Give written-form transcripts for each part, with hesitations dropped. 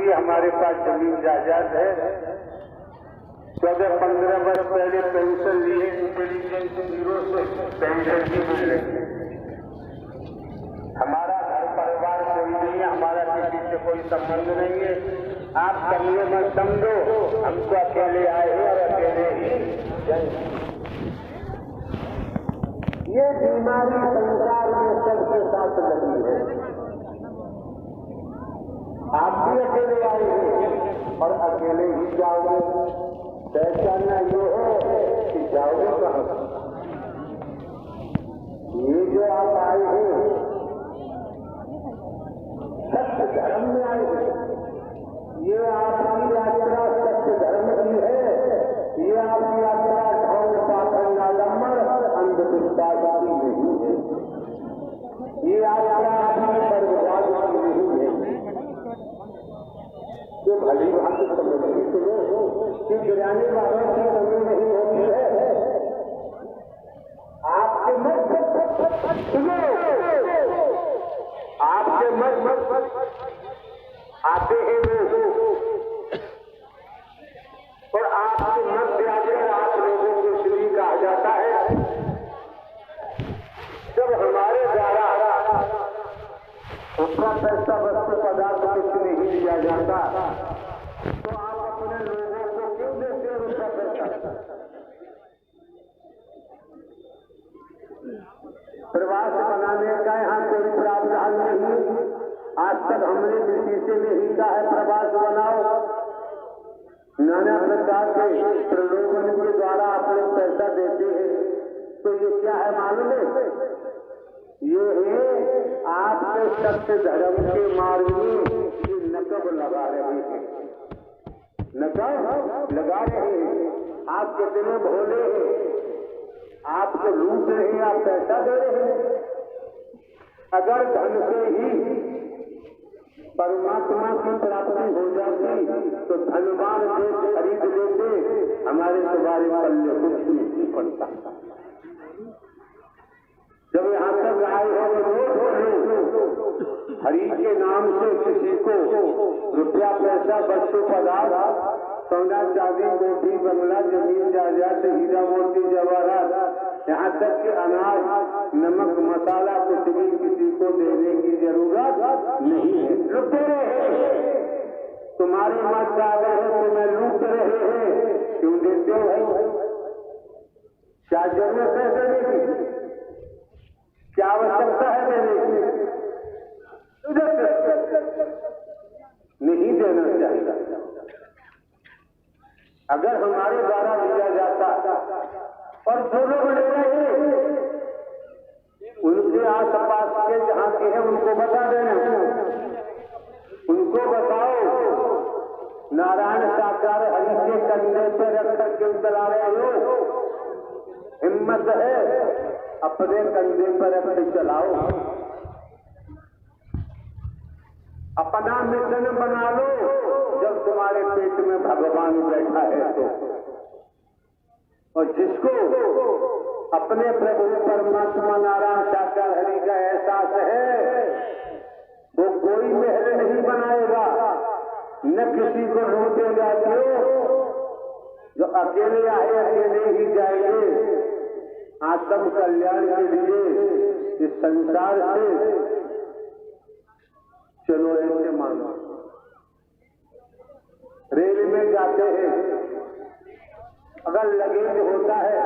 कि हमारे पास जमीन जायदाद है। 14-15 वर्ष पहले पेंशन लिए, इंटेलिजेंस ब्यूरो से पेंशन भी मिल रही है। हमारा घर परिवार कोई नहीं है, हमारा किसी से कोई संबंध नहीं है। आप कमियों में समझो, हमको अकेले आए हैं और अकेले ही जाएंगे। ये बीमारी संसार में सबके साथ लगी है। आप भी अकेले आए हैं और अकेले ही जाओगे। पहचानना ये है कि जाओगे कहाँ। ये जो आप आए हैं सत्य धर्म में आए हैं। ये आपकी यात्रा सत्य धर्म की है। ये आपकी यात्रा ढोंग पाखंड आलम्बर अंधविश्वास की नहीं है। ये यात्रा आपकी बर्बाद की नहीं है। जो भली भांति समझती सुनो कि गिराने वालों की कमी नहीं होती है। आपके मत सुनो, आपके मत आते हैं वो और आपके मत से आकर आप लोगों को श्री कहा जाता है। जब हमारे द्वारा उसका पैसा वस्तु पदार्थ कुछ नहीं दिया जाता तो आप अपने लोगों को क्यों देते हैं उसका पैसा। प्रवास बनाने का यहाँ कोई प्रावधान नहीं। आज तक हमने किसी से नहीं कहा है प्रवास बनाओ। नाना प्रकार के प्रलोभन के द्वारा आप लोग पैसा देते हैं। तो ये क्या है मालूम है? ये है आपके सत्य धर्म के मार्ग में ये नकब लगा रहे हैं। नकब लगा रहे हैं। आप कितने भोले हैं, आपको लूट रहे हैं, आप पैसा दे रहे हैं। अगर धन से ही परमात्मा की प्राप्ति हो जाती तो धनवान देश खरीद लेते, हमारे तुम्हारे पल्ले कुछ नहीं पड़ता। जब यहाँ तक आए हैं तो हरि के नाम से किसी को रुपया पैसा वस्तु पदार्थ सोना चांदी कोठी बंगला जमीन जायदाद हीरा मोती जवाहरात यहाँ तक कि अनाज नमक मसाला कुछ भी किसी को देने की जरूरत नहीं है। लुटे रहे तुम्हारी मत जागर है, तुम्हें लूट रहे हैं, क्यों देते हो भाई? क्या जरूरत है देने की? क्या आवश्यकता है देने की? नहीं देना चाहिए। अगर हमारे द्वारा दिया जाता और जो लोग ले रहे हैं उनके आस पास के जहां के हैं उनको बता देना। उनको बताओ नारायण साकार हरि के कंधे पे रखकर क्यों चला रहे हो? हिम्मत है अपने कंधे पर रख चलाओ। अपना मिशन बना लो जब तुम्हारे पेट में भगवान बैठा है तो। और जिसको अपने प्रभु परमात्मा नारायण साकार हरि का एहसास है वो कोई महल नहीं बनाएगा, न किसी को लूटेगा। क्यों? जो अकेले आए अकेले ही जाएंगे। आत्म कल्याण के लिए इस संसार से चलो ऐसे मानो। रेल में जाते हैं, अगर लगेज होता है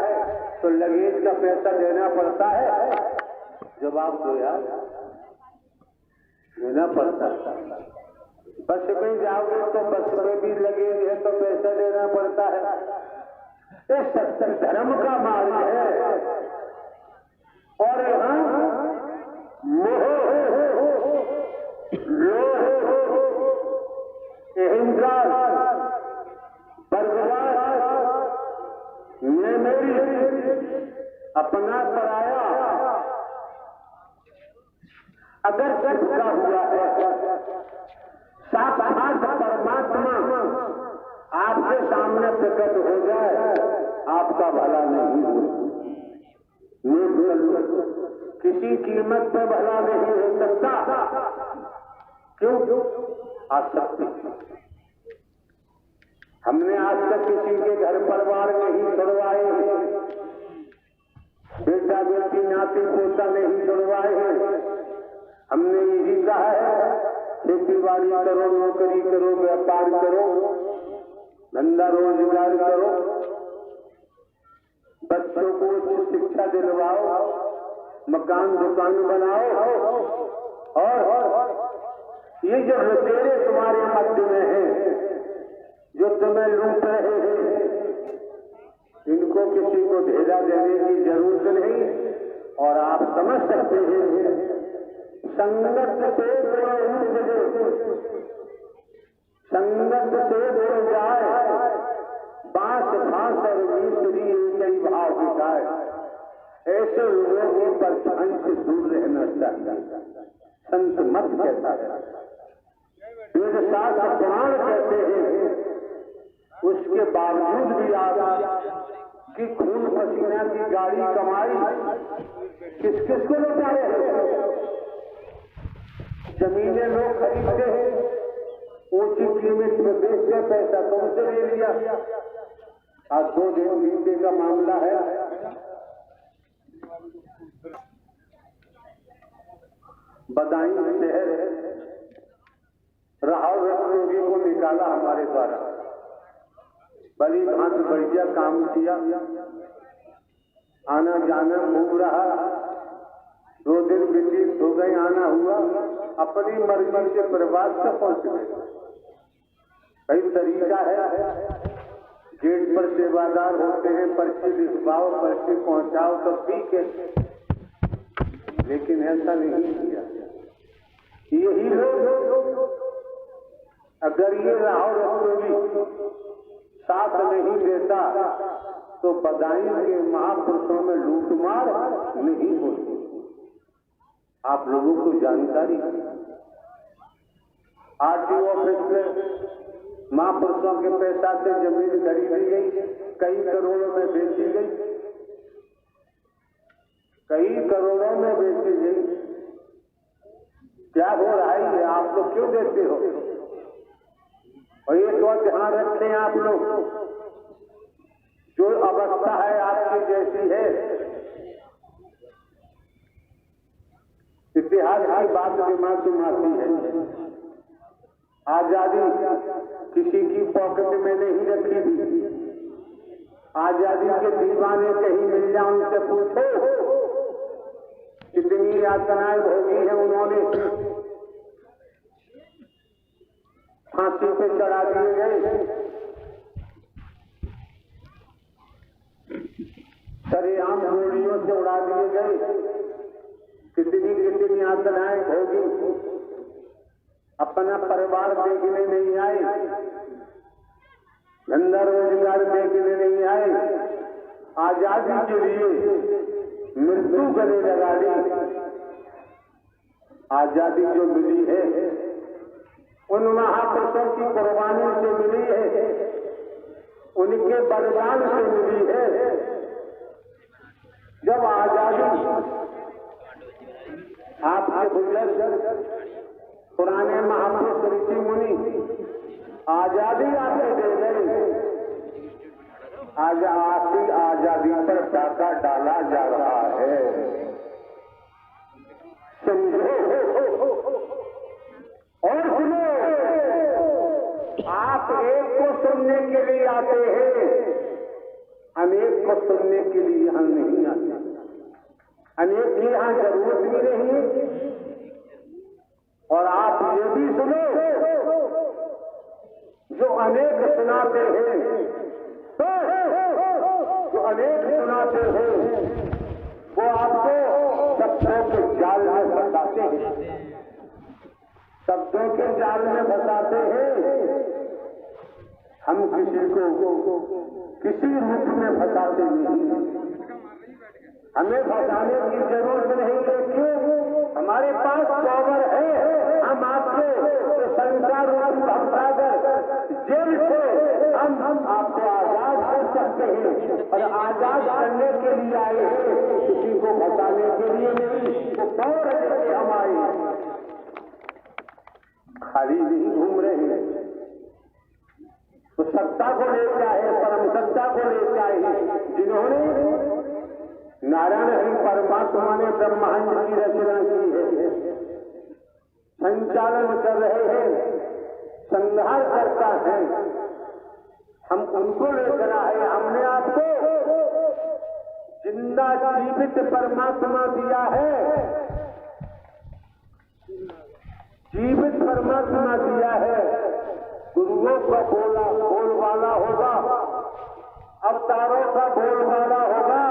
तो लगेज का पैसा देना पड़ता है। जवाब दो यार, देना पड़ता है। बस में जाओगे तो बस में भी लगेज है तो पैसा देना पड़ता है। ये सत्य धर्म का मार्ग है। और यहाँ मोह अहंकार बर्बाद ये मेरी अपना पराया अगर सच्चा हुआ है, साक्षात परमात्मा आपके सामने प्रकट हो जाए, आपका भला नहीं हो। किसी कीमत पे भला नहीं हो सकता। क्यों? आसक्ति। हमने आज तक किसी के घर परिवार नहीं छुड़वाए हैं, बेटा बेटी नाती पोता नहीं छुड़वाए हैं। हमने यही कहा है खेती बाड़ी करो, नौकरी करो, व्यापार करो, धंधा रोजगार करो, बच्चों को उच्च शिक्षा दिलवाओ, मकान दुकान बनाओ, और ये जो लुटेरे तुम्हारे मध्य में हैं, जो तुम्हें लूट रहे हैं, इनको किसी को ढेला देने की जरूरत नहीं। और आप समझ सकते हैं संगत से संगत से जुड़ जाए, बांस फांस और मिस्त्री कई भाव बिकाए। ऐसे लोगों की परछाई से दूर रहना चाहिए। संत मत कहता है, वेद शास्त्र पुराण कहते हैं, उसके बावजूद भी आप कि खून पसीना की गाड़ी कमाई किस किस को लौटा रहे हैं? जमीनें लोग खरीदते हैं, ऊंची कीमत में बेचते, पैसा तुमसे ले लिया। आज 2 दिन बीते का मामला है, बदायूं शहर राहुल रत्नोगी को निकाला हमारे द्वारा, बड़ी भांत बढ़िया काम किया, आना जाना घूम रहा। 2 दिन व्यतीत हो गए, आना हुआ, अपनी मर्जी से प्रवास से पहुंच गए। कई तरीका है, गेट पर सेवादार होते हैं, पर्ची लिखवाओ, पर्ची पहुंचाओ तो ठीक है, लेकिन ऐसा नहीं किया। यही लोग अगर ये राहुल रत्नोगी साथ नहीं देता तो बदायूं के महापुरुषों में लूटमार नहीं होती। आप लोगों को जानकारी, आरटीओ ऑफिस में महापुरुषों के पैसा से जमीन खरीदी गई, कई करोड़ों में बेची गई, कई करोड़ों में बेची गई। क्या हो रहा है ये? आप लोग क्यों देते हो? और ये तो ध्यान रखें आप लोग, जो अवस्था है आपकी जैसी है, इतिहास की बात दिमाग में आती है। आजादी किसी की पॉकेट में नहीं रखी थी। आजादी के दीवाने कहीं मिल जाए उनसे पूछो कितनी यातनाएं भोगी हैं उन्होंने। फांसी पे चढ़ा दिए गए, सरेआम गोलियों से उड़ा दिए गए, कितनी यातनाएं भोगी, अपना परिवार देखने नहीं आए, धंधा रोजगार देखने नहीं आए, आजादी के लिए मृत्यु गले लगा दी। आजादी जो मिली है उन महापुरुषों की कुर्बानी से मिली है, उनके बलिदान से मिली है। जब आजादी आपके बुजुर्ग पुराने महापुरुष ऋषि मुनि आजादी आपको दे गए, आज आपकी आजादी पर डाका डाला जा रहा है। समझो और सुनो, आप एक को सुनने के लिए आते हैं, अनेक को सुनने के लिए यहां नहीं आते। अनेक की यहां जरूरत भी नहीं। और आप ये भी सुनो, जो अनेक सुनाते हैं, जो अनेक सुनाते हैं, वो आपको शब्दों के जाल में फंसाते हैं, शब्दों के जाल में फंसाते हैं। हम किसी को किसी रूप में फंसाते नहीं, हमें फंसाने की जरूरत नहीं है। क्यों? हमारे पास पावर है। हम आपको तो संसार रूपी भवसागर जेल से हम आपको आजाद कर सकते हैं, और आजाद करने के लिए आए, किसी को फंसाने के लिए नहीं। तो पावर लेके हम आए, खाली नहीं घूम रहे सत्ता को लेकर आए, परम सत्ता को लेकर आए, जिन्होंने नारायण हरि परमात्मा ने ब्रह्मांड की रचना की है, संचालन कर रहे हैं, संहार करता है, हम उनको लेकर आए। हमने आपको जिंदा जीवित परमात्मा दिया है, जीवित परमात्मा दिया है। गुरुओं का बोलवाला होगा, अवतारों का बोलवाला होगा,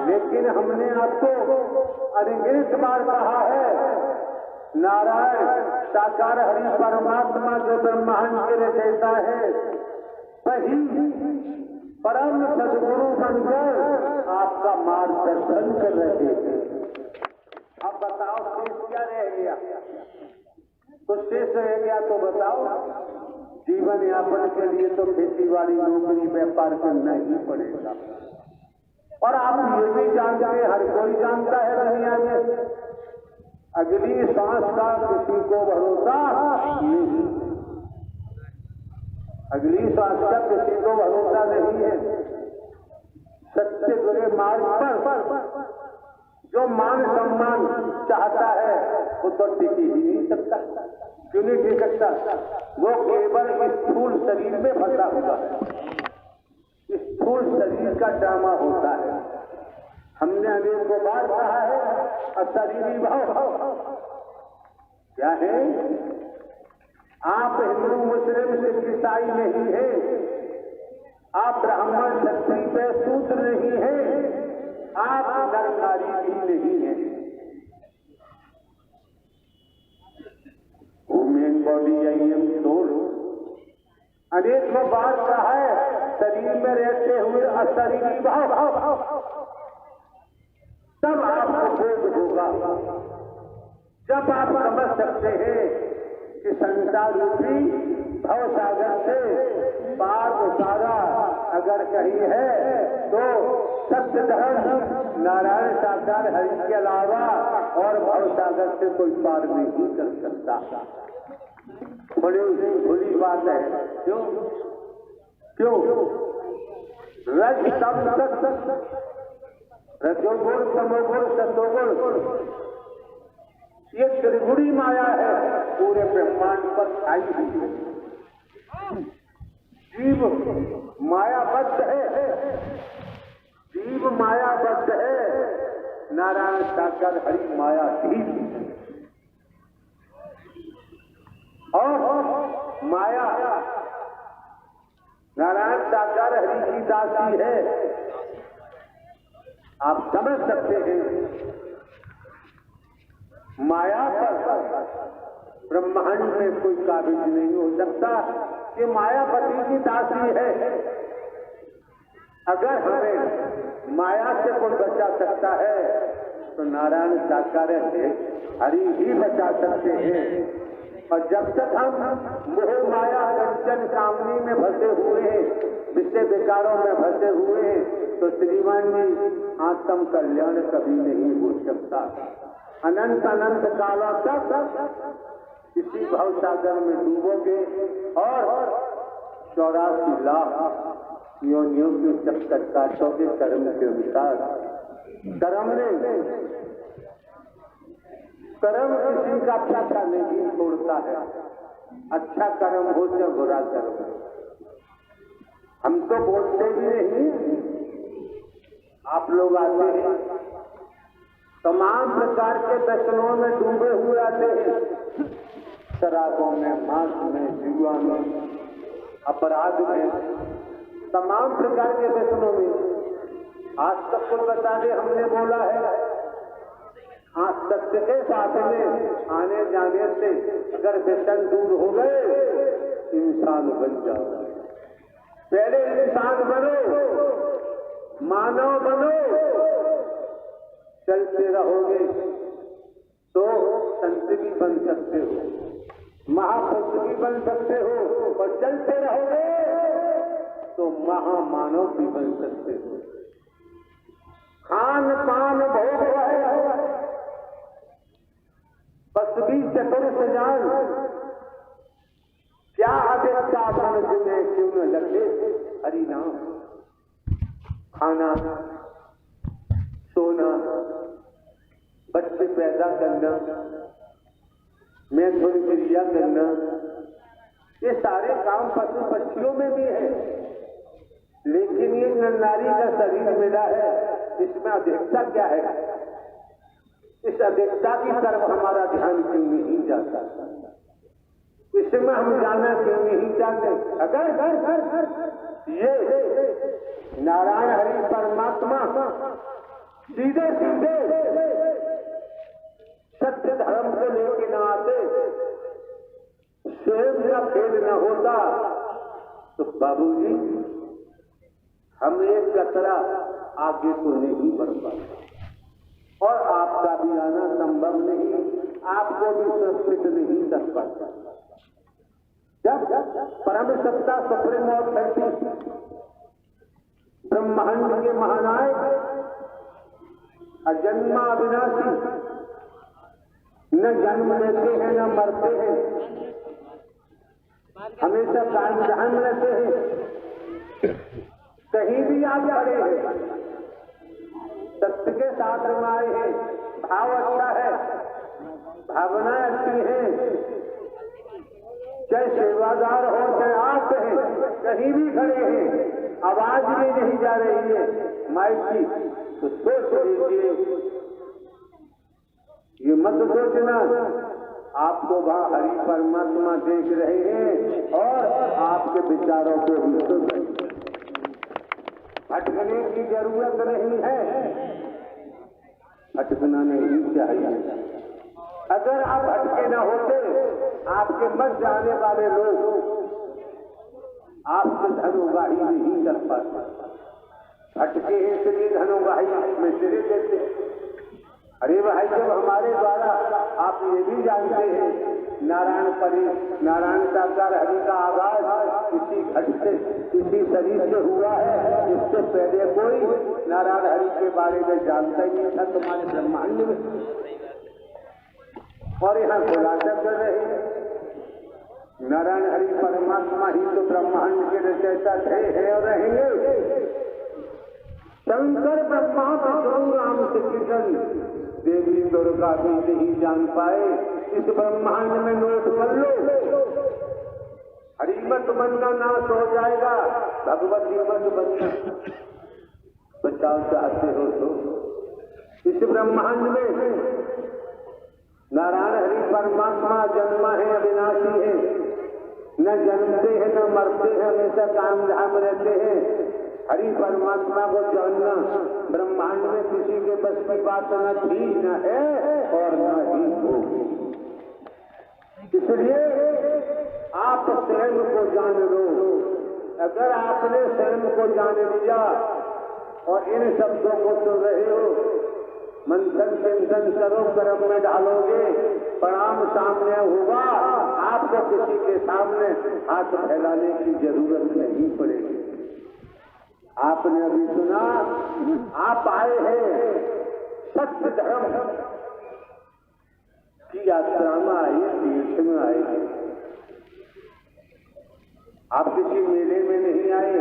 लेकिन हमने आपको अनेक बार कहा है, नारायण साकार हरि परमात्मा जो ब्रह्मांड के रचयिता है, वही परम सदगुरु बनकर आपका मार्गदर्शन कर रहे थे। अब बताओ शेष क्या रह गया? तो शेष रह गया तो बताओ, जीवन यापन के लिए तो खेती बाड़ी नौकरी व्यापार करना ही पड़ेगा। और आप ये भी जानते हैं, हर कोई जानता है दुनिया में, अगली सांस का किसी को भरोसा नहीं, अगली सांस का किसी को भरोसा नहीं है। सत्य बुरे मार्ग पर जो मान सम्मान चाहता है वो तो टिक ही नहीं सकता। क्यों नहीं टिक सकता? वो केवल स्थूल शरीर में फंसा हुआ है, स्थूल शरीर का ड्रामा होता है। हमने अनेकों बार कहा है, अशरीरी भाव क्या है? आप हिंदू मुस्लिम सिख ईसाई नहीं है, आप ब्राह्मण क्षत्रिय शूद्र नहीं है, आप नर नारी भी नहीं है। मेन बॉडी आई एम सोल। अनेकों बार कहा है, शरीर में रहते हुए अशरीरी भाव, तब आपको बोध होगा, जब आप समझ सकते हैं कि संसार रूपी भव सागर से पार उतारा अगर कहीं है तो सत्य धर्म नारायण साकार हरि के अलावा और भव सागर से कोई पार नहीं कर सकता। बड़ी खुली बात है। क्यों? रज तम सत, रजोगुण तमोगुण सतोगुण, ये त्रिगुणी माया है, पूरे ब्रह्मांड पर छाई हुई है। जीव मायाबद्ध है, जीव मायाबद्ध है, नारायण साकार हरि मायाधीन है। और माया नारायण साकार हरि की दासी है। आप समझ सकते हैं, माया पर ब्रह्मांड में कोई काबिज नहीं हो सकता कि मायापति की दासी है। अगर हमें माया से कोई बचा सकता है तो नारायण साकार हरि ही बचा सकते हैं। और जब तक हम मोह माया कंचन कामनी में फंसे हुए हैं, विषय विकारों में फंसे हुए हैं, तो श्रीमान जी आत्म कल्याण कभी नहीं हो सकता। अनंत अनंत कालों तक इसी भव सागर में डूबोगे और 84 लाख योनियों के चक्कर काटोगे कर्म के अनुसार। कर्म किसी का पीछा नहीं छोड़ता है, अच्छा कर्म हो या बुरा कर्म। हम तो बोलते भी नहीं, आप लोग आते हैं तमाम प्रकार के व्यसनों में डूबे हुए आते हैं, शराबों में, मांस में, जुआ में, अपराध में, तमाम प्रकार के व्यसनों में। आज तक को बता दे, हमने बोला है, आज सत्य के साथ में आने जाने से अगर व्यसन दूर हो गए, इंसान बन जाओ। पहले इंसान बनो, मानव बनो, चलते रहोगे तो संत भी बन सकते हो, महापुरुष भी बन सकते हो, और चलते रहोगे तो महामानव भी बन सकते हो। खान पान भोग है, बस भी चतुर सजान, क्या अधिकता बन जिन्हें क्यों न लगे हरि नाम। खाना, सोना, बच्चे पैदा करना, मैथुन क्रिया करना, ये सारे काम पशु पक्षियों में भी है, लेकिन ये नर नारी का शरीर मिला है, इसमें अधिकता क्या है? इस अधिकता की तरफ हमारा ध्यान क्यों नहीं जाता? इसमें हम जाना क्यों नहीं चाहते? अगर ये नारायण हरि परमात्मा सीधे सीधे सत्य धर्म को लेके न आते, स्वयं का खेल न होता, तो बाबूजी हम एक कतरा आगे तो नहीं बढ़ पाते, और आपका भी आना संभव नहीं, आपको भी सुरक्षित नहीं कर पाता। जब परम सत्ता सुप्रीम ऑथोरिटी ब्रह्मांड के महानायक अजन्मा अविनाशी न जन्म लेते हैं न मरते हैं, हमेशा कायम ध्यान रहते हैं, कहीं भी आप खड़े हैं, सत्य के साथ रमाए हैं, भाव अच्छा है, भावनाएं अच्छी हैं, चाहे सेवादार हो चाहे आप हैं, कहीं भी खड़े हैं, आवाज भी नहीं जा रही है माइक की, तो सोच लीजिए, ये मत सोचना आपको वहां हरि परमात्मा देख रहे हैं और आपके विचारों को भी सुन रहे हैं। भटकने की जरूरत नहीं है, भटकना नहीं चाहिए। अगर आप भटके न होते, आपके मत जाने वाले लोग आपसे धनोगाही नहीं कर पाते, भटके इसलिए धनोगाही में सिरे देते। अरे भाई, जब हमारे द्वारा आप ये भी जानते हैं नारायण साकार हरि का आगाज किसी घट से, किसी शरीर से हुआ है, इससे पहले कोई नारायण हरि के बारे में जानता ही नहीं था तुम्हारे ब्रह्मांड में, और यहाँ खुलासा कर रहे हैं नारायण हरि परमात्मा ही तो ब्रह्मांड के रचयिता थे, है और रहेंगे। शंकर ब्रह्मा विष्णु राम श्री कृष्ण देवी दुर्गा भी नहीं जान पाए, इस ब्रह्मांड में नोट कर लो, हरिमत बनना नाश हो जाएगा, भगवती मत बनना बचाव चाहते हो तो। इस ब्रह्मांड में नारायण हरि परमात्मा जन्मा है, अविनाशी है, न जन्मते हैं न मरते हैं, हमेशा काम धाम रहते हैं। हरि परमात्मा को जानना ब्रह्मांड में किसी के बस की बात न थी, न है और न ही होगी। इसलिए आप स्वयं को जान लो। अगर आपने स्वयं को जान लिया और इन शब्दों को सुन रहे हो, मंथन चिंतन करो, कर्म में डालोगे, परिणाम सामने होगा, आपको किसी के सामने हाथ फैलाने की जरूरत नहीं पड़ेगी। आपने अभी सुना, आप आए हैं सत्य धर्म की यात्रा में आए, तीर्थ में आए, आप किसी मेले में नहीं आए,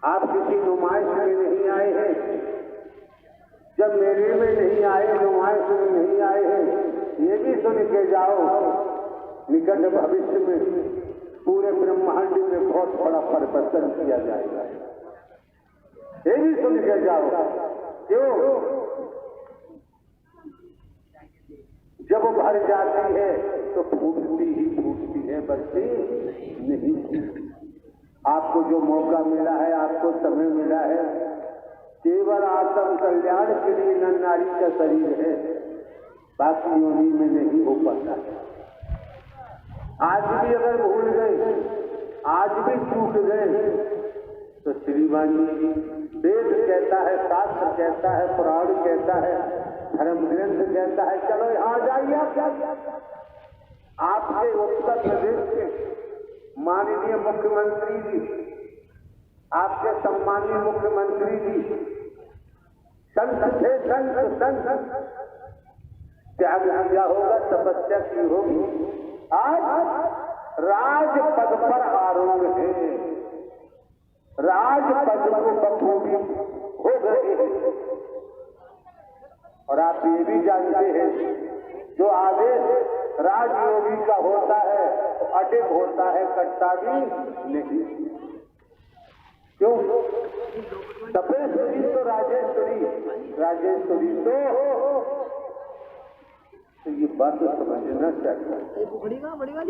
आप किसी नुमाइश में नहीं आए हैं। जब मेले में नहीं आए, नुमाइश में नहीं आए हैं, ये भी सुन के जाओ, निकट भविष्य में पूरे ब्रह्मांड में बहुत बड़ा परिवर्तन किया जाएगा। ये भी सुन के जाओ। क्यों? जब वो भर जाती है तो फूटती ही फूटती है, बचती नहीं। आपको जो मौका मिला है, आपको समय मिला है, केवल आत्म कल्याण के लिए नर नारी का शरीर है, बाकी योनि में नहीं हो पाता है। आज भी अगर भूल गए, आज भी चूक गए, तो श्रीमान जी वेद कहता है, शास्त्र कहता है, पुराण कहता है, धर्म ग्रंथ कहता है, चलो यहाँ जाइए। आपके उत्तर प्रदेश के माननीय मुख्यमंत्री जी, आपके सम्मानीय मुख्यमंत्री जी संत थे, संत त्याग किया होगा, तपस्या की होगी, आज राज पद पर आरूढ़ है। राजपद को बखूबी हो गए हैं। और आप ये भी जानते हैं जो आदेश राजयोगी का होता है अडिग होता है, कटता भी नहीं। क्यों? तपेश्वरी तो राजेश्वरी तो ये बात तो समझना चाहिए,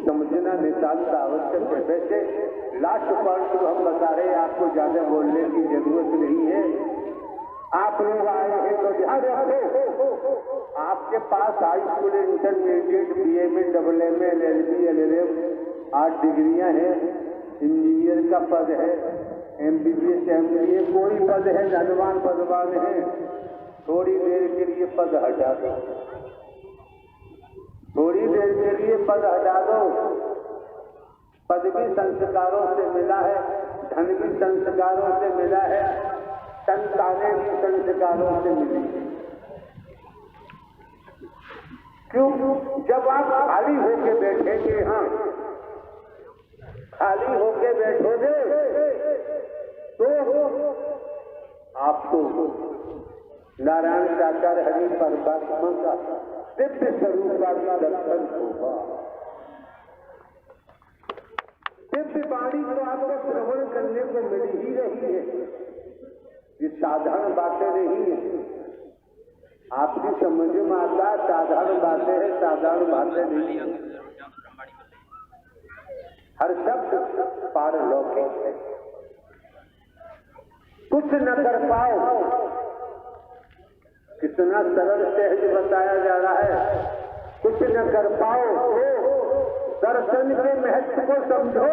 समझना नितांत आवश्यक है। वैसे लास्ट पॉइंट तो हम बता रहे हैं, आपको ज्यादा बोलने की जरूरत नहीं है। आप लोग आए हैं तो ध्यान रखो, आपके पास high school, intermediate, BA, AA, LLB, LLM 8 डिग्रियां हैं, इंजीनियर का पद है, MBBS, MBA, कोई पद है, धनवान पदवान है, थोड़ी देर के लिए पद हटा दो, थोड़ी देर के लिए पद हटा दो। पद भी संस्कारों से मिला है, धन भी संस्कारों से मिला है, संतानें भी संस्कारों से मिली। क्यों? जब आप खाली होके बैठेंगे, हाँ खाली होके बैठोगे तो आपको नारायण साकार हरि परमात्मा का दिव्य स्वरूप का दर्शन होगा। दिव्य वाणी तो आपको श्रवण करने को मिल ही रही है, ये साधारण बातें नहीं है। आपकी समझ में आता साधारण बातें हैं, साधारण बातें नहीं है। हर शब्द पारलौकिक है। कुछ न कर पाओ, कितना सरल सहज बताया जा रहा है। कुछ न कर पाओ दर्शन के महत्व को समझो।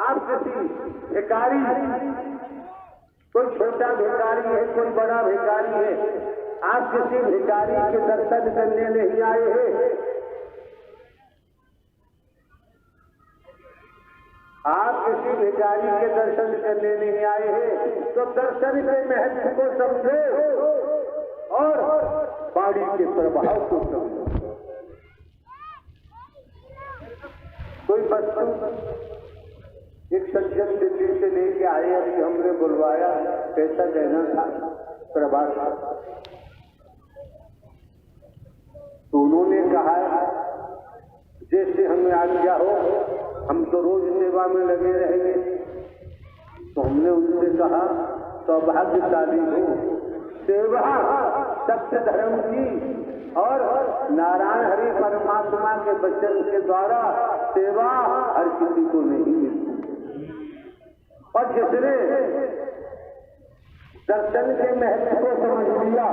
आप किसी भिखारी, कोई छोटा भिखारी है, कोई बड़ा भिखारी है, आप किसी भिखारी के दर्शन करने नहीं आए हैं, आप किसी भिखारी के दर्शन करने नहीं आए हैं, तो दर्शन के महत्व को समझो और वाणी के प्रभाव को समझो। कोई वस्तु एक सज्जन दिल्ली से लेके आए, अभी हमने बुलवाया, पैसा देना था प्रभात, तो उन्होंने कहा जैसे हमें आज्ञा हो, हम तो रोज सेवा में लगे रहेंगे। तो हमने उनसे कहा सौभाग्यशाली हो, सेवा सत्य धर्म की और नारायण हरि परमात्मा के वचन के द्वारा सेवा हर किसी को नहीं मिलती। और जिसने दर्शन के महत्व को समझ लिया,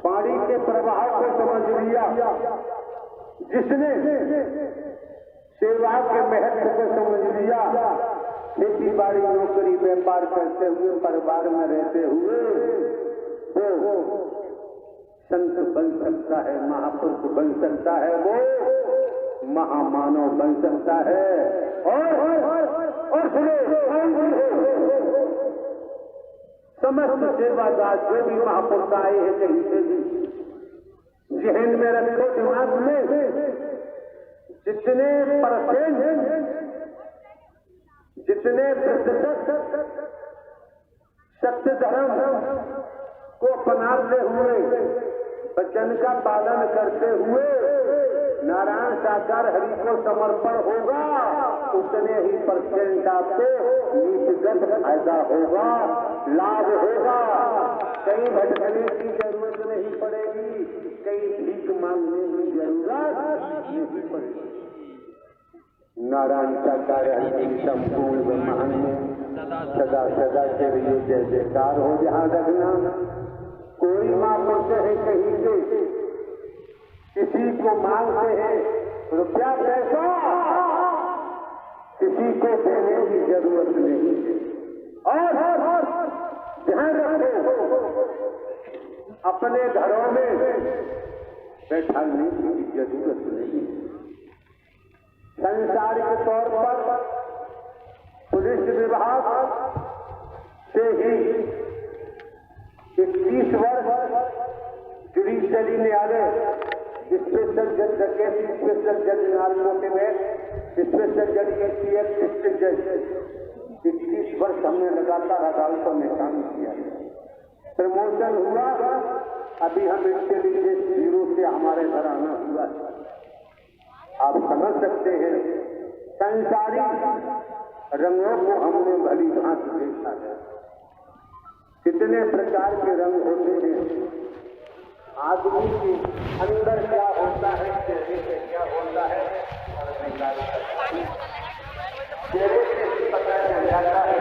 वाणी के प्रभाव को समझ लिया, जिसने सेवा के महत्व को समझ लिया, खेती बाड़ी नौकरी व्यापार करते हुए परिवार में रहते हुए वो संत बन सकता है, महापुरुष बन सकता है, वो महामानव बन सकता है। और सुनो, समस्त सेवादार जो भी महापुरुष आए हैं कहीं से भी, जहन में रखो, दिमाग में जितने परसेंट, जितने प्रतिशत सत्य धर्म को अपनाते हुए, वचन का पालन करते हुए नारायण साकार हरि को समर्पण होगा, उतने ही परसेंट आपको नीतिगत फायदा होगा, लाभ होगा। कहीं भटकने की जरूरत नहीं पड़ेगी, कहीं भीख मांगने की जरूरत नहीं पड़ेगी। नारायण साकार हरि संपूर्ण ब्रह्मांड में सदा सदा के लिए जय जयकार हो। ध्यान रखना, कोई महापुरुष है कहीं से किसी को मांगते हैं रुपया पैसा, किसी को देने की जरूरत नहीं है। और ध्यान रखो, अपने घरों में बैठाने की जरूरत नहीं है। संसारिक तौर पर पुलिस विभाग से ही 21 वर्ष जुडिशियरी न्यायालय, स्पेशल जज डकैती, स्पेशल जज नार्कोटिक्स, स्पेशल जज की एक डिस्ट्रिक्ट जज 21 वर्ष हमने लगातार अदालतों में काम किया, प्रमोशन हुआ, अभी हम इंटेलिजेंस ब्यूरो से हमारे घर आना हुआ। आप समझ सकते हैं संसारी रंगों को हमने भली भांति देखा है, कितने प्रकार के रंग होते हैं, आदमी के अंदर क्या होता है, चेहरे से क्या होता है, चेहरे से पता चल जाता है।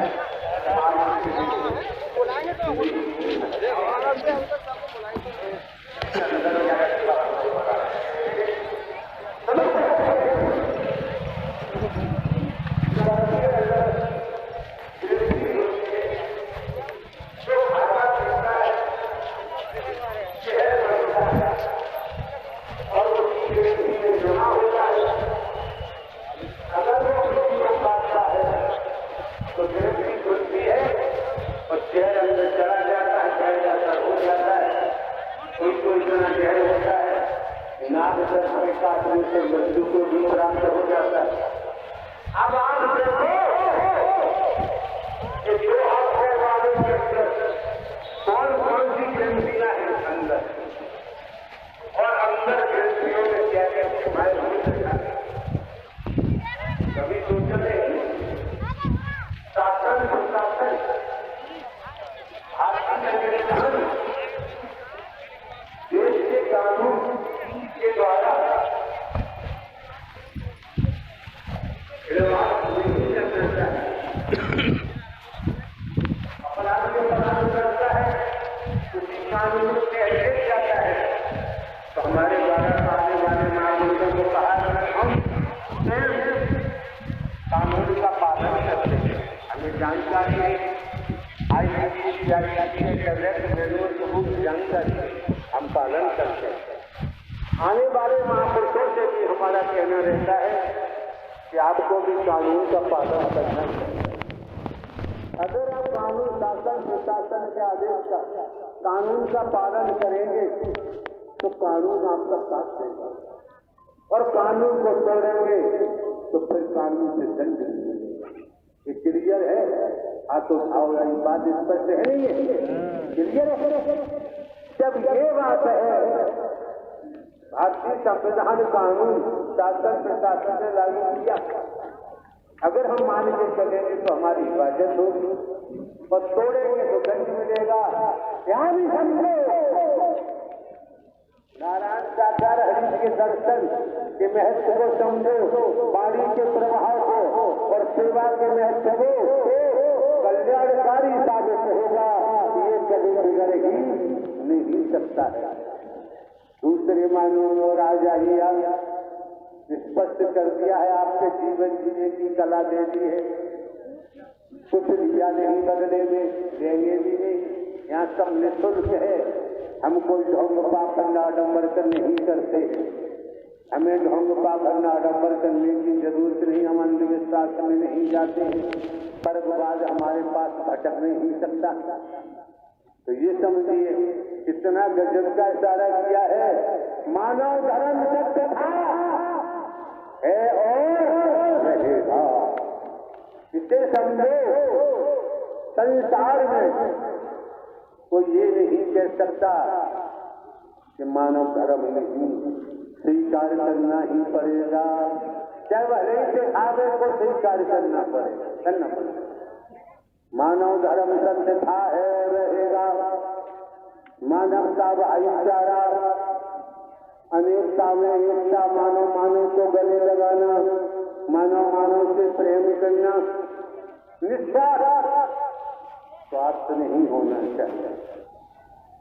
मृत्यु को भी प्राप्त हो जाता है। अब आप देखो कि जो आपको वाले के अंदर कौन कौन सी ग्रंथियां हैं अंदर, और अंदर ग्रंथियों में क्या क्या छिपाए हो सकता है, कभी सोचा नहीं। शासन सुशासन भारतीय संविधान देश के कानून के द्वारा अपराध को प्रदान करता है, उसी कानून से हट जाता है। तो हमारे द्वारा आने वाले नागरिकों को कहा हम कानून का पालन करते हैं, हमें जानकारी है, ICC जानकारी हम पालन करते हैं। आने वाले महापुरुषों से भी हमारा कहना रहता है कि आपको भी कानून का पालन करना चाहिए। अगर आप कानून शासन सुशासन के आदेश का कानून का पालन करेंगे तो कानून आपका साथ देगा, और कानून को तोड़ेंगे तो फिर कानून से दंड मिलेगा। ये क्लियर है? हाथ उठाओ, बात स्पष्ट है नहीं है? क्लियर है? जब ये बात है, भारतीय संविधान कानून शासन प्रशासन ने लागू किया, अगर हम मान के चलेंगे तो हमारी हिफाजत होगी, और तोड़ेंगे तो दंड मिलेगा। क्या भी समझो, नारायण साकार हरि के दर्शन के महत्व को समझो, वाणी के प्रभाव को और सेवा के महत्व को कल्याणकारी साबित होगा। ये कभी बिगड़ ही नहीं सकता है। दूसरे मानव और आ जाइए, आप स्पष्ट कर दिया है, आपके जीवन जीने की कला दे दी है, कुछ लिया नहीं, बदले में देंगे भी नहीं, यहाँ सब निःशुल्क है। हम कोई ढोंग पाखंड आडम्बर नहीं करते, हमें ढोंग पाखंड आडम्बर करने की जरूरत नहीं, हम अंधविश्वास में नहीं जाते, पर्ववाद हमारे पास भटक नहीं सकता। तो ये समझिए कितना गजब का इशारा किया है। मानव धर्म सत्य था है और रहेगा, इसे समझो। संसार में कोई ये नहीं कह सकता कि मानव धर्म नहीं, स्वीकार करना ही पड़ेगा, चाहे भले से आगे को स्वीकार करना पड़ेगा। मानव धर्म सत्य था है रहेगा, मानवता भाईचारा, अनेकता में एकता, मानव मानव को गले लगाना, मानव मानव से प्रेम करना, निस्वार्थ स्वार्थ नहीं होना चाहिए।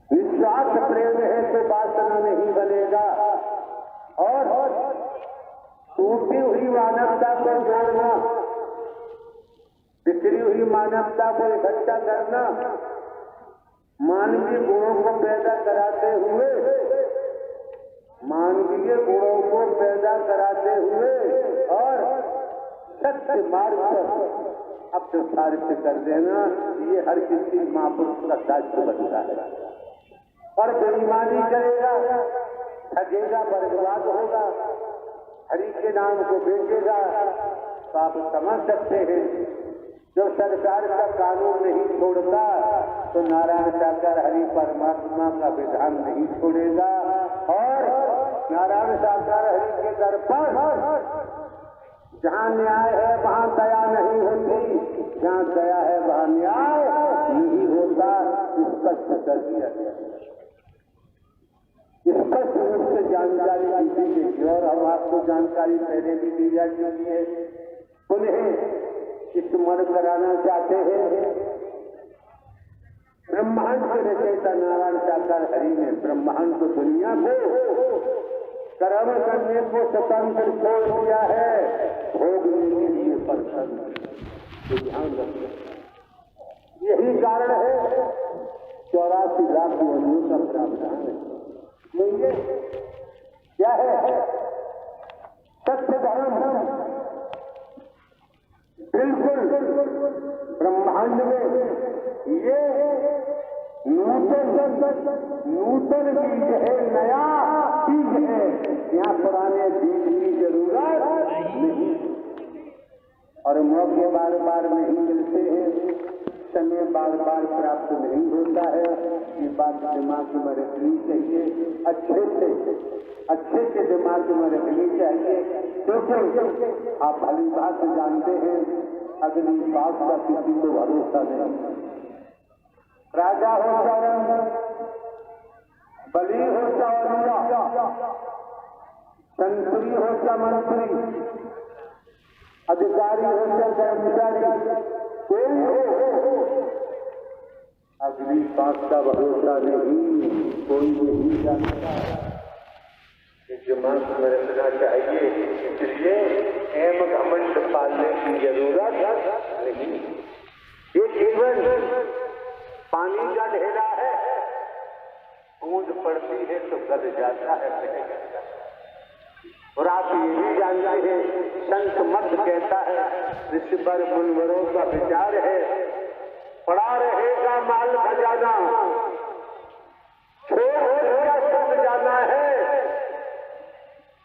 निस्वार्थ प्रेम है तो वासना नहीं बनेगा, और टूटी हुई मानवता को जोड़ना, बिखरी हुई मानवता को इकट्ठा करना, मानवीय गुणों को पैदा कराते हुए, मानवीय गुणों को पैदा कराते हुए और सत्य मार्ग पर अप्रसारित कर देना, ये हर किसी महापुरुष का दायित्व बनता है। और बेईमानी करेगा, ठगेगा, बर्बाद होगा, हरि के नाम को बेचेगा तो आप समझ सकते हैं जो सरकार का कानून नहीं छोड़ता तो नारायण साकार हरि परमात्मा का विधान नहीं छोड़ेगा। और नारायण साकार हरि के दर पर जहाँ न्याय है वहाँ दया नहीं होती, जहाँ दया है वहाँ न्याय नहीं होता। स्पष्ट कर दिया गया, स्पष्ट रूप से जानकारी दी गई और हम आपको जानकारी पहले भी दी जा चुकी है। पुनः स्मरण कराना चाहते हैं। ब्रह्मांड के रचयिता नारायण साकार हरि ने ब्रह्मांड को दुनिया को कर्म करने को स्वतंत्र छोड़ दिया है, भोगने के लिए प्रसन्न। ध्यान रखिए, यही कारण है 84 लाख योनियों का प्रावधान है। ये क्या है? सत्य धर्म बिल्कुल ब्रह्मांड में ये नूतन बीज है, नया बीज है। यहाँ पुराने बीज की जरूरत नहीं और मौके बार बार नहीं मिलते हैं, समय बार बार प्राप्त नहीं होता है। ये बात दिमाग में रखनी चाहिए, अच्छे से दिमाग में रखनी चाहिए। क्योंकि आप भली बात जानते हैं अगली बात का किसी को भरोसा नहीं। राजा होता रंग, बली होता राजा, संतरी होता मंत्री, अधिकारी होता कर्मचारी, कोई हो अगली बात का भरोसा नहीं, कोई नहीं जानता। दिमाग में रखना चाहिए। इसलिए एम घमंड पालने की जरूरत नहीं। ये जीवन पानी का ढेला है, बूंद पड़ती है तो गल जाता है, और आप ये भी जानते हैं संत मत कहता है ऋषि पर मुनवरों का विचार है, पड़ा रहेगा माल खजाना, छोड़ सब जाना है,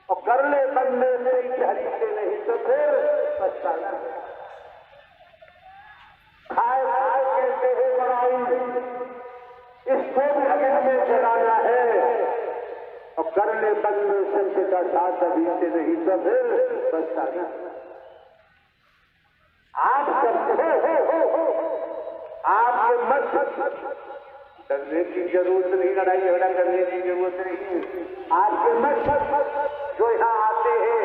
और कर ले बनने से हरी से नहीं तो फिर पछताना। खाए कहते हैं बड़ाई, इसको भी अगन में चलाना है, और कर ले बनने संत का साथ अभी से नहीं तो फिर पछताना। आप सबको आपके मत करने की जरूरत नहीं, लड़ाई झगड़ा करने की जरूरत नहीं। आपके मत जो यहाँ आते हैं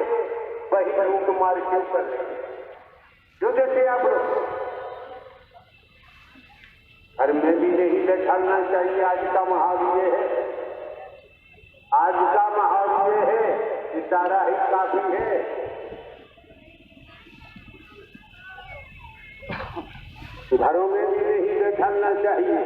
वही लूट मार क्यों कर रहे हैं? जो जैसे आप घर में भी नहीं बैठाना चाहिए। आज का महावीर है, आज का महावीर है, इशारा ही काफी है। घरों में भी नहीं बैठाना चाहिए।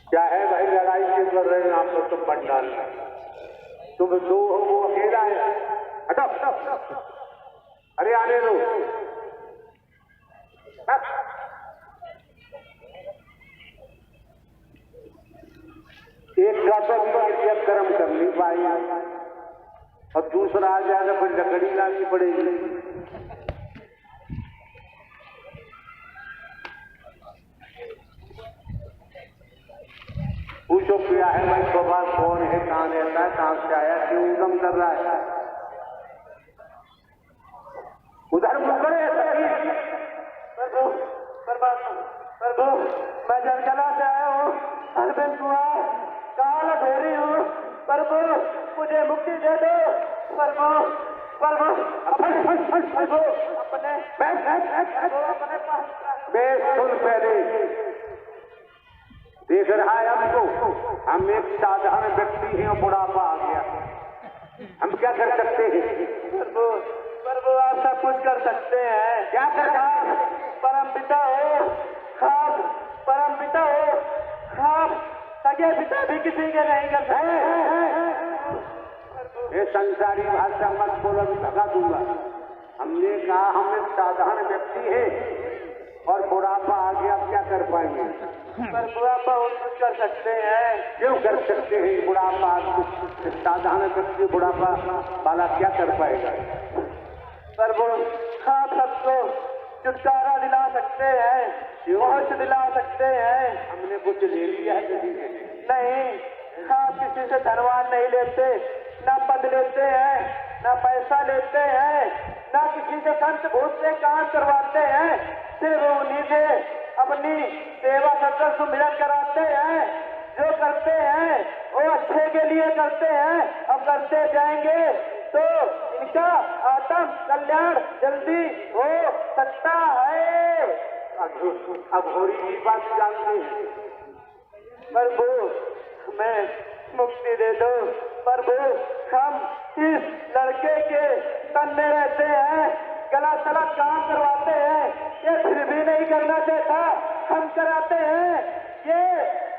क्या है भाई, लड़ाई क्यों कर रहे हैं आप लोग? तुम पंडाल तुम दो हो, वो अकेला है। हटो, अरे आने दो। एक का तो अभी कर्म कर नहीं पाई और दूसरा आ जाएगा, फिर लकड़ी लानी पड़ेगी। पूछो क्या है भाई, बाबा कौन है, कहाँ रहता है, कहाँ से आया, क्यों उद्यम कर रहा है? उधर मुँह करे प्रभु, मैं जलकला से आया हूँ, अरविंद कुमार, काल भेरी हूँ प्रभु, मुझे मुक्ति दे दो प्रभु। अपने सुन पहले देख रहा है हमको, हम एक साधारण व्यक्ति हैं और बुढ़ापा आ गया, हम क्या कर सकते हैं? प्रभु आप सब कुछ कर सकते हैं। क्या करना? परम पिता हो, खास परम पिता हो, खास सगे पिता भी किसी के नहीं कर सकते। ये संसारी भाषा मत बोलो, मैं भगा दूंगा। हमने कहा हम एक साधारण व्यक्ति हैं और बुढ़ापा आ गया, क्या कर पाएंगे? पर बुढ़ापा और कुछ कर सकते हैं। क्यों कर सकते हैं? बुढ़ापा साधारण व्यक्ति बुढ़ापा वाला क्या कर पाएगा? पर वो आप सबको छुटकारा दिला सकते हैं, होश दिला सकते हैं। हमने कुछ ले लिया है किसी से? नहीं, आप किसी से धनवान नहीं लेते, ना पद लेते हैं, ना पैसा लेते हैं, ना किसी से संत भूत से काम करवाते हैं। सिर्फ उन्हीं से अपनी सेवा सत्तर सुमिरन कराते हैं। जो करते हैं वो अच्छे के लिए करते हैं। अब करते जाएंगे तो इनका आत्म कल्याण जल्दी हो सकता है। अब हो रही की बात जानते हैं। प्रभु हमें मुक्ति दे दो। प्रभु हम इस लड़के के तन में रहते हैं, गला तला काम करवाते हैं, ये फिर भी नहीं करना चाहता, हम कराते हैं। ये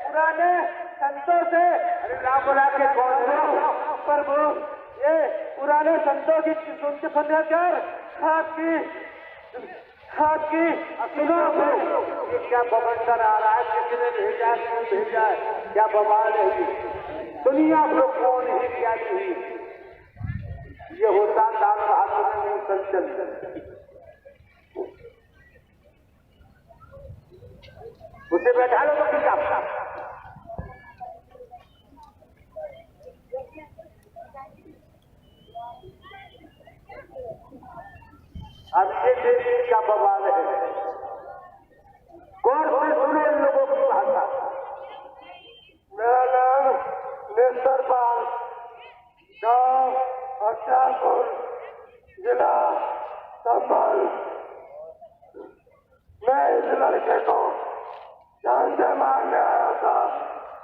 पुराने संतों से बोला के कौन हो? प्रभु ये पुराने संतों की सुनकर आपकी सुनो, ये क्या बवंडर आ रहा है? किसने भेजा है? क्यों भेजा है? क्या बवाल है? दुनिया को कौन है? क्या नहीं? ये होता दान बहादुर में संचल। उसे बैठा लो तो क्या? अब ये देखिए क्या बवाल है। कौन से सुने इन लोगों की भाषा? मेरा नाम नेस्तर पाल, गाँव अक्षापुर, जिला संभल। मैं इस लड़के को जान से मारने आया था,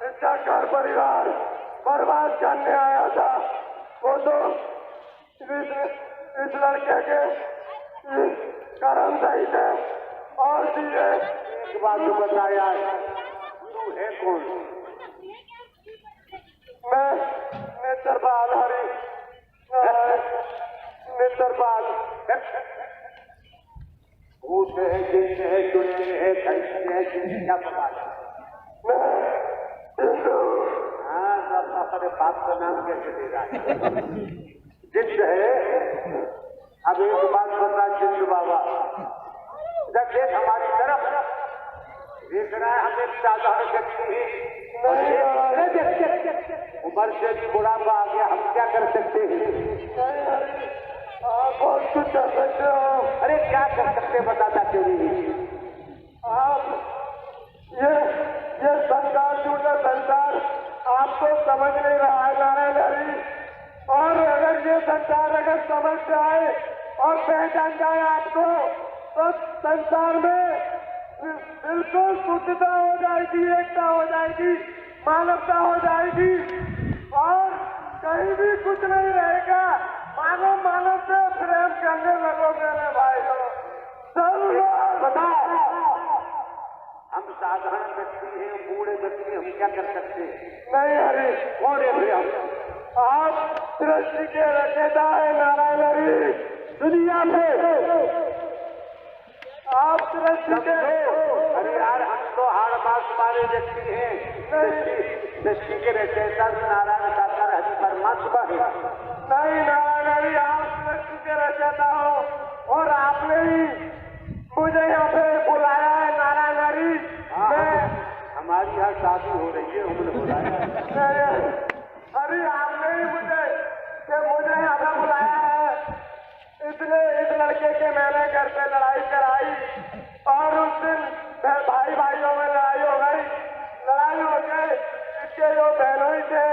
इसका घर परिवार बर्बाद करने आया था। वो तो इस लड़के के कर्म सही थे और दिए। एक बात तो बताया, गुरु है कौन? मैं नेत्रपाल हरि नेत्रपाल। भूत है, जिन है, दुनिया है, कैसे है, क्या बवाल है? हाँ, सब अपने बाप का नाम कैसे दे रहा है? जिंद है। अब एक बात बता जिंद बाबा, जब देख हमारी तरफ देख रहा है, हम एक साधारण व्यक्ति हैं, उम्र से भी बुढ़ापा आ गया, हम क्या कर सकते हैं? आप बहुत कुछ कर सकते हो। अरे क्या कर सकते बताता क्यों नहीं? आप ये संसार झूठा संसार आपको समझ नहीं रहा है नारायण हरि। और अगर ये संसार अगर समझ जाए और पहचान जाए आपको, तो संसार में बिल्कुल शुद्धता हो जाएगी, एकता हो जाएगी, मानवता हो जाएगी और कहीं भी कुछ नहीं रहेगा। मानव मानव से प्रेम करने लगोगे रे भाई। सब लोग बताओ, हम साधारण व्यक्ति हैं, बूढ़े व्यक्ति, हम क्या कर सकते हैं? नहीं हरि, कौन है फिर हम? आप सृष्टि के रचयिता है नारायण हरि। दुनिया में आप सृष्टि के। अरे यार, हम तो हाड़ मास वाले व्यक्ति हैं। सृष्टि के रचयिता नारायण दाता हरि परमात्मा है। नहीं नारायण हरि, आप सृष्टि के रचयिता हो और आपने ही मुझे यहाँ पे बुलाया है नारायण हरि। हमारी यहाँ शादी हो रही है, हमने बुलाया। अरे आपने ही मुझे यहाँ पे बुलाया है, इसलिए इस लड़के के मैंने घर पे लड़ाई कराई और उस दिन भाई भाइयों में लड़ाई हो गई। लड़ाई हो गई, इसके जो बहनों ही थे।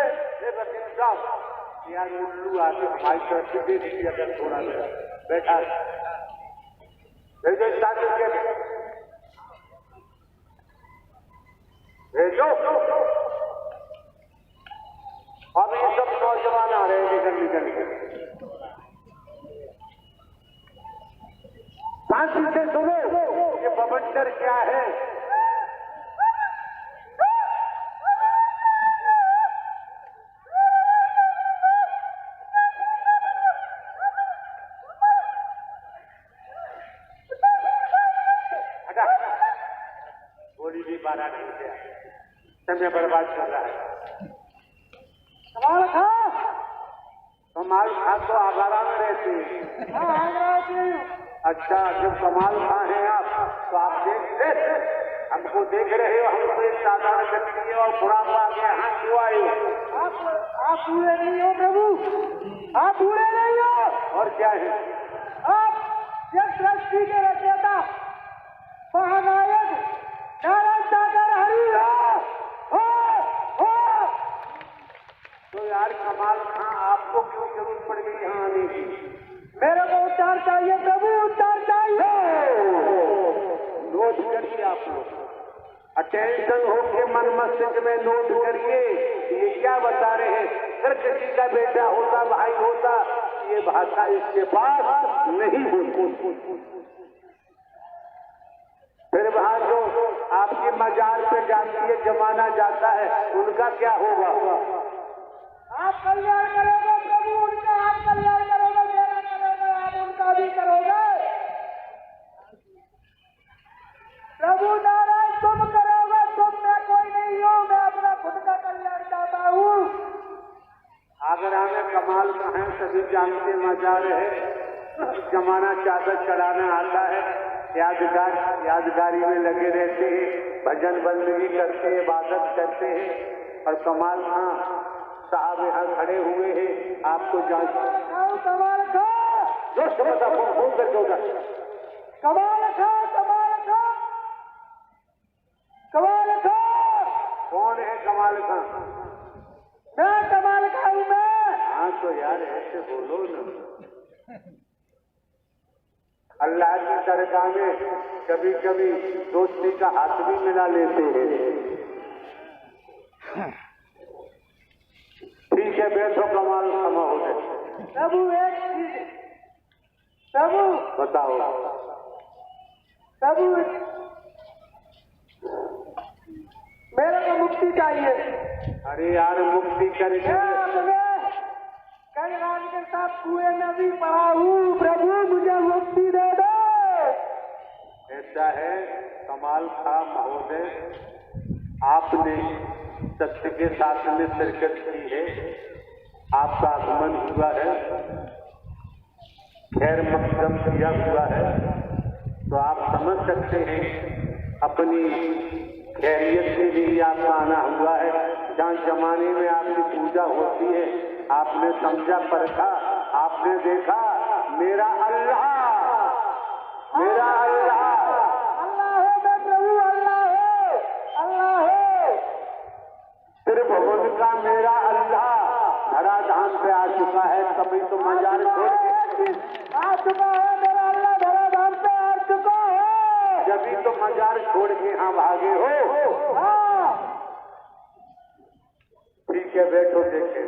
यार उल्लू आके हमारी तरफ से दे दीजिए, अगर थोड़ा सा बैठा भेजो, भेजो। अब ये सब नौजवान आ रहे हैं निकल के। शांति से सुनो, ये बवंडर क्या है? भी 12 घंटे समय बर्बाद कर रहा है। कमाल खा कमाल खां तो आगरा में रहते हैं। अच्छा, जब कमाल खां हैं आप तो आप हमको देख रहे हो, हमको एक साधारण व्यक्ति है और बुढ़ापा आ गया, यहाँ क्यों आए हो? आप पूरे नहीं हो प्रभु, आप पूरे नहीं हो। और क्या है? आप ये सृष्टि के रचयिता महानायक नारायण सागर हरि हो। तो यार कमाल खां, आपको क्यों जरूरत पड़ गई यहाँ आने की? मेरे को उद्धार चाहिए प्रभु, उद्धार चाहिए। नोट करिए आप लोग, अटेंशन होके मन मस्तिष्क में नोट करिए। ये क्या बता रहे हैं? अगर किसी का बेटा होता, भाई होता, ये भाषा इसके पास नहीं होती। फिर वहां जो आपकी मजार पे जाती है, जमाना जाता है, उनका क्या होगा? आप कल्याण करोगे प्रभु, उनका आप कल्याण करोगे, मेरा करोगे, आप उनका भी करोगे। प्रभु नारायण तुम करोगे, तुम मैं कोई नहीं हूँ, मैं अपना खुद का कल्याण चाहता हूँ। आगरा में कमाल का है, सभी जानते मजार है। जमाना चादर चढ़ाना आता है, यादगारी में लगे रहते हैं, भजन बंदगी करते हैं, इबादत करते हैं। और कमाल खां साहब यहाँ खड़े हुए हैं, आपको जान कमाल खा जो समझ फोन करके होगा। कमाल खा कमाल खा कमाल खा। कौन है कमाल खां? मैं कमाल खा हूँ मैं। हाँ तो यार ऐसे बोलो ना। अल्लाह की दरगाह में कभी कभी दोस्ती का हाथ भी मिला लेते हैं। ठीक है, बैठो कमाल खां हो गए। प्रभु एक चीज, प्रभु बताओ। प्रभु मेरे को मुक्ति चाहिए। अरे यार मुक्ति करके कल रात के साथ कुएं में भी पड़ा हूँ, प्रभु मुझे मुक्ति दे दो। ऐसा है कमाल खां महोदय, आपने सत्य के साथ में शिरकत की है, आपका आगमन हुआ है, खैर मकदम किया हुआ है, तो आप समझ सकते हैं अपनी खैरियत के लिए आपका आना हुआ है। जहाँ जमाने में आपकी पूजा होती है, आपने समझा, परखा, आपने देखा मेरा अल्लाह, मेरा अल्लाह, अल्लाह हो मैं प्रभु, अल्लाह हो, अल्लाह हो। सिर्फ उनका मेरा अल्लाह धराधाम पे आ चुका है, कभी तो मजार छोड़ के आ चुका है, मेरा अल्लाह धराधाम पे आ चुका है। जभी तो मजार छोड़ के यहाँ भागे हो। हाँ ठीक है, बैठो, देखे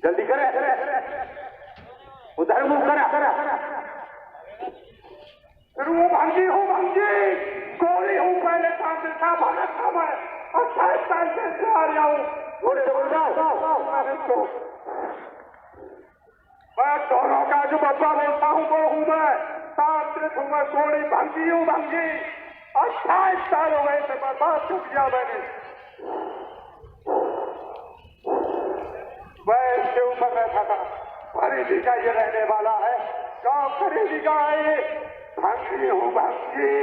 जल्दी करे, उधर मुंह करा। फिर वो भंगी हूँ, भंगी गोली हूँ, पहले सामने था भगत था मैं, 28 साल से आ रहा हूँ। थोड़े से बोल जाओ। मैं दोनों का जो बब्बा बोलता हूँ वो हूँ मैं, तांत्रिक हूँ मैं, गोली भंगी हूँ, भंगी 28 साल हो गए थे, बर्बाद कर दिया मैंने। मैं इसके ऊपर बैठा था, खरीदी का ये रहने वाला है, गाँव खरीदी का है, भंगी हूँ, भंगी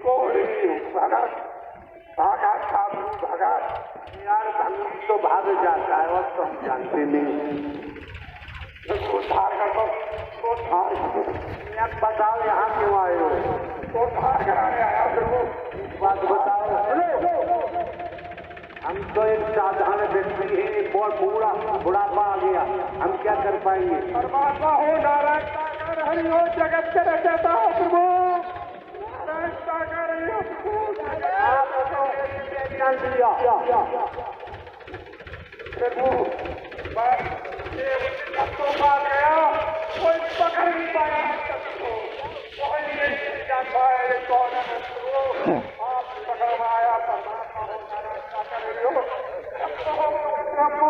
गोली हूँ, भगत भगत साधु भगत। यार भंगी तो भाग जाता है, और तो हम जानते नहीं। उद्धार कर दो, उद्धार बताओ यहाँ क्यों आए हो? उद्धार कराने आया। फिर वो बात बताओ। हम तो एक साधारण व्यक्ति है, एक बहुत बुढ़ापा आ गया, हम क्या कर पाएंगे? परमात्मा हो, नारायण सागर हरि हो, जगत के रचयिता हो प्रभु, नारायण सागर हरि हो प्रभु। ज्ञान दिया प्रभु मैं तत्वों का गया, कोई पकड़ नहीं पाया तत्वों, कोई नहीं जान पाया ये कौन है प्रभु। आप पकड़वाया परमात्मा हो, नारायण सागर हरि हो प्रभु।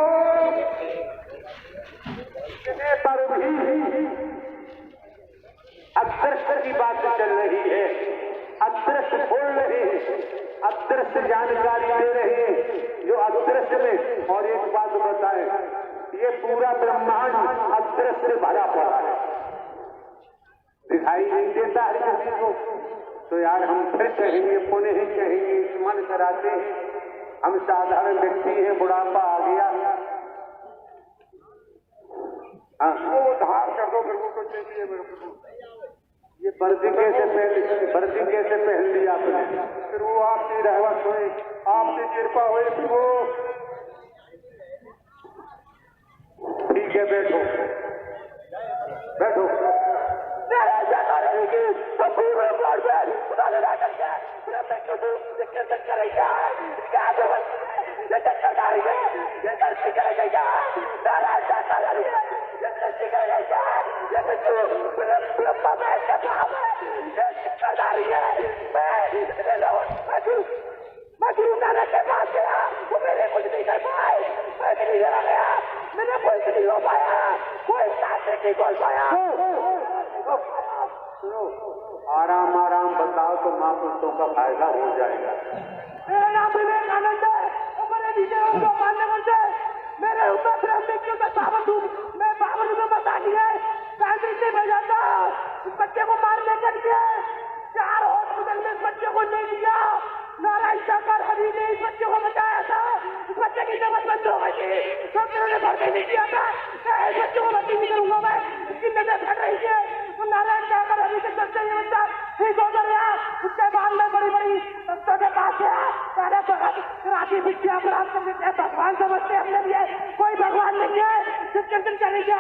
पर भी अदृश्य की बात चल रही है, अदृश्य बोल रहे अदृश्य जानकारी दे रहे हैं जो अदृश्य में। और एक बात बताएं, ये पूरा ब्रह्मांड अदृश्य से भरा पड़ा है, दिखाई नहीं देता है किसी को। तो यार हम फिर कहेंगे, पुनः ही कहेंगे, स्मरण कराते हैं, हम साधारण व्यक्ति हैं, बुढ़ापा आ गया। हाँ, वो धार कर दो, फिर वो चाहिए मेरे को। ये वर्दी कैसे पहन ली आपने? फिर वो आपकी रहमत हुई, आपकी कृपा हुई, फिर वो ठीक है, बैठो बैठो। मैं गुरु नानक के पास गया, वो मेरे कुछ नहीं कर पाए, मैं नहीं जरा गया, मेरा कोई नहीं हो पाया, कोई साथ नहीं बोल पाया। आराम आराम बताओ तो महापुरुषों का फायदा हो जाएगा। मेरा नाम विवेकानंद है, मेरे नीचे उनको मानने वाले मेरे ऊपर ब्रह्मज्ञ का सावन दूं, मैं बावन में बता दिया गांधी से भेजा इस बच्चे को मारने के लिए 4 हॉस्पिटल में इस बच्चे को ले लिया। नारायण शंकर हरि ने इस बच्चे को बचाया था, इस बच्चे की नजर बंद हो गई थी, डॉक्टरों ने भर्ती नहीं किया था। इस बच्चे को भर्ती नहीं करूंगा मैं, इसकी नजर फट रही है। तो नारायण शंकर हरि के चलते ये बच्चा ठीक हो गया। उसके बाद में बड़ी बड़ी संस्थों के पास गया, सारे राजी विद्या प्राप्त करते भगवान समझते हमने भी कोई भगवान नहीं है, चिंतन करेंगे।